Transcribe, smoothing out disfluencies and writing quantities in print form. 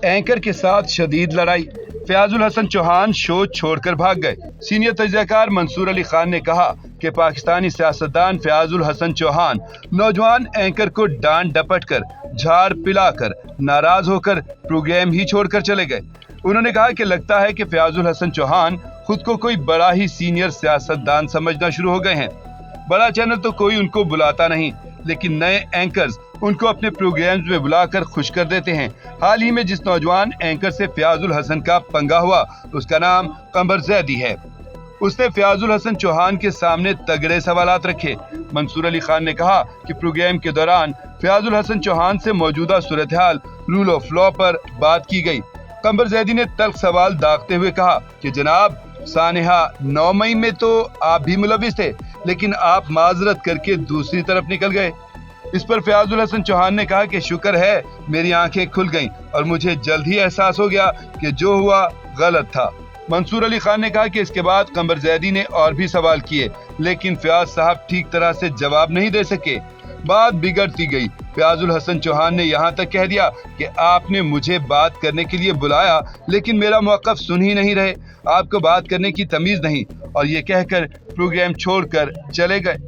Anchor के साथ शदीद लड़ाई, फयाजुल हसन चौहान शो छोड़कर भाग गए। सीनियर तजज़ियाकार मंसूर अली खान ने कहा कि पाकिस्तानी सियासतदान फयाजुल हसन चौहान नौजवान एंकर को डांट डपट कर, झाड़ पिलाकर, नाराज होकर प्रोग्राम ही छोड़कर चले गए। उन्होंने कहा कि लगता है कि फयाजुल हसन चौहान खुद को कोई बड़ा ही सीनियर सियासतदान समझना शुरू हो गए हैं। बड़ा चैनल तो कोई उनको बुलाता नहीं, लेकिन नए एंकर्स उनको अपने प्रोग्राम्स में बुलाकर खुश कर देते हैं। हाल ही में जिस नौजवान एंकर से फयाजुल हसन का पंगा हुआ, उसका नाम कमर जैदी है। उसने फयाजुल हसन चौहान के सामने तगड़े सवालात रखे। मंसूर अली खान ने कहा कि प्रोग्राम के दौरान फयाजुल हसन चौहान से मौजूदा सूरत हाल, रूल ऑफ लॉ पर बात की गई। कमर जैदी ने तल्ख सवाल दागते हुए कहा कि जनाब सानिहा, 9 मई में तो आप भी मुलविस थे, लेकिन आप माजरत करके दूसरी तरफ निकल गए। इस पर फयाजुल हसन चौहान ने कहा कि शुक्र है मेरी आंखें खुल गईं और मुझे जल्द ही एहसास हो गया कि जो हुआ गलत था। मंसूर अली खान ने कहा कि इसके बाद कमर जैदी ने और भी सवाल किए, लेकिन फयाज साहब ठीक तरह से जवाब नहीं दे सके। बात बिगड़ती गई। फयाजुल हसन चौहान ने यहाँ तक कह दिया कि आपने मुझे बात करने के लिए बुलाया, लेकिन मेरा मौक़िफ़ सुन ही नहीं रहे, आपको बात करने की तमीज़ नहीं, और ये कहकर प्रोग्राम छोड़कर चले गए।